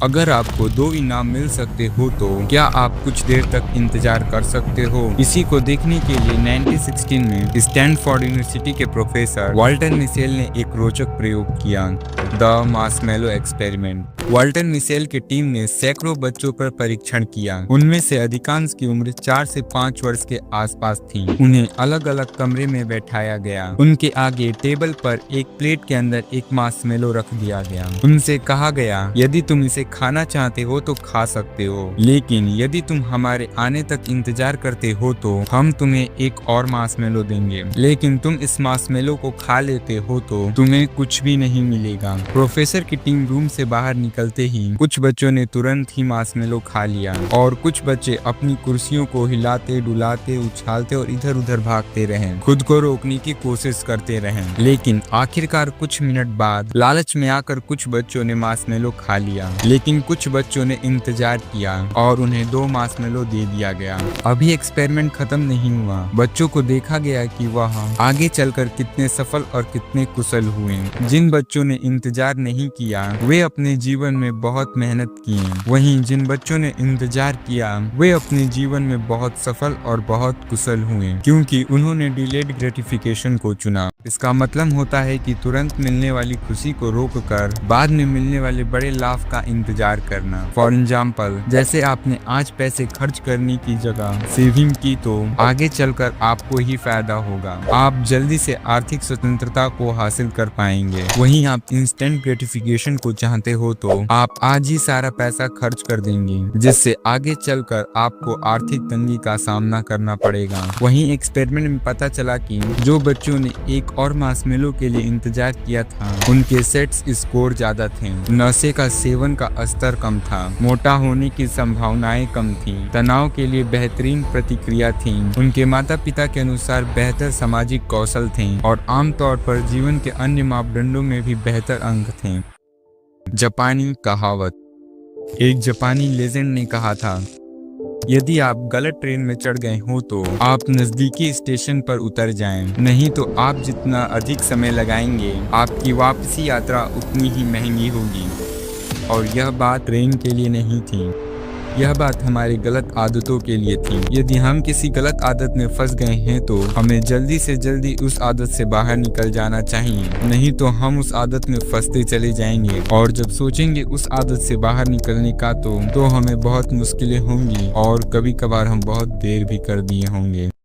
अगर आपको 2 इनाम मिल सकते हो तो क्या आप कुछ देर तक इंतजार कर सकते हो? इसी को देखने के लिए 1916 में स्टैनफोर्ड यूनिवर्सिटी के प्रोफेसर वाल्टर मिशेल ने एक रोचक प्रयोग किया, the marshmallow experiment. Walter Mischel की टीम ने सैकड़ों बच्चों पर परीक्षण किया। उनमें से अधिकांश की उम्र 4 से 5 वर्ष के आसपास थी। उन्हें अलग अलग कमरे में बैठाया गया। उनके आगे टेबल पर एक प्लेट के अंदर एक मार्शमैलो रख दिया गया। उनसे कहा गया, यदि तुम इसे खाना चाहते हो तो खा सकते हो, लेकिन यदि तुम हमारे आने तक इंतजार करते हो तो हम तुम्हें एक और मार्शमैलो देंगे। लेकिन तुम इस मार्शमैलो को खा लेते हो तो तुम्हें कुछ भी नहीं मिलेगा। प्रोफेसर की टीम रूम से बाहर निकलते ही कुछ बच्चों ने तुरंत ही मार्शमैलो खा लिया और कुछ बच्चे अपनी कुर्सियों को हिलाते डुलाते उछालते और इधर उधर भागते रहे, खुद को रोकने की कोशिश करते रहे। लेकिन आखिरकार कुछ मिनट बाद लालच में आकर कुछ बच्चों ने मार्शमैलो खा लिया, लेकिन कुछ बच्चों ने इंतजार किया और उन्हें 2 मार्शमैलो दे दिया गया। अभी एक्सपेरिमेंट खत्म नहीं हुआ। बच्चों को देखा गया कि वह आगे चलकर कितने सफल और कितने कुशल हुए। जिन बच्चों ने इंतजार नहीं किया वे अपने जीवन में बहुत मेहनत किए, वहीं जिन बच्चों ने इंतजार किया वे अपने जीवन में बहुत सफल और बहुत कुशल हुए, क्योंकि उन्होंने डिलेड ग्रेटिफिकेशन को चुना। इसका मतलब होता है कि तुरंत मिलने वाली खुशी को रोककर बाद में मिलने वाले बड़े लाभ का इंतजार करना। फॉर एग्जाम्पल, जैसे आपने आज पैसे खर्च करने की जगह सेविंग की तो आगे चलकर आपको ही फायदा होगा। आप जल्दी से आर्थिक स्वतंत्रता को हासिल कर पाएंगे। वहीं आप इंस्टेंट ग्रेटिफिकेशन को चाहते हो तो आप आज ही सारा पैसा खर्च कर देंगे, जिससे आगे चलकर आपको आर्थिक तंगी का सामना करना पड़ेगा। वहीं एक्सपेरिमेंट में पता चला कि जो बच्चों ने एक और मार्शमैलो के लिए इंतजार किया था उनके सेट्स स्कोर ज्यादा थे, नशे का सेवन का स्तर कम था, मोटा होने की संभावनाएं कम थी, तनाव के लिए बेहतरीन प्रतिक्रिया थी, उनके माता पिता के अनुसार बेहतर सामाजिक कौशल थे और आमतौर पर जीवन के अन्य मापदंडों में भी बेहतर अंक थे। जापानी कहावत। एक जापानी लेजेंड ने कहा था, यदि आप गलत ट्रेन में चढ़ गए हो तो आप नजदीकी स्टेशन पर उतर जाएं, नहीं तो आप जितना अधिक समय लगाएंगे आपकी वापसी यात्रा उतनी ही महंगी होगी। और यह बात ट्रेन के लिए नहीं थी, यह बात हमारी गलत आदतों के लिए थी। यदि हम किसी गलत आदत में फंस गए हैं तो हमें जल्दी से जल्दी उस आदत से बाहर निकल जाना चाहिए, नहीं तो हम उस आदत में फंसते चले जाएंगे और जब सोचेंगे उस आदत से बाहर निकलने का तो हमें बहुत मुश्किलें होंगी और कभी कभार हम बहुत देर भी कर दिए होंगे।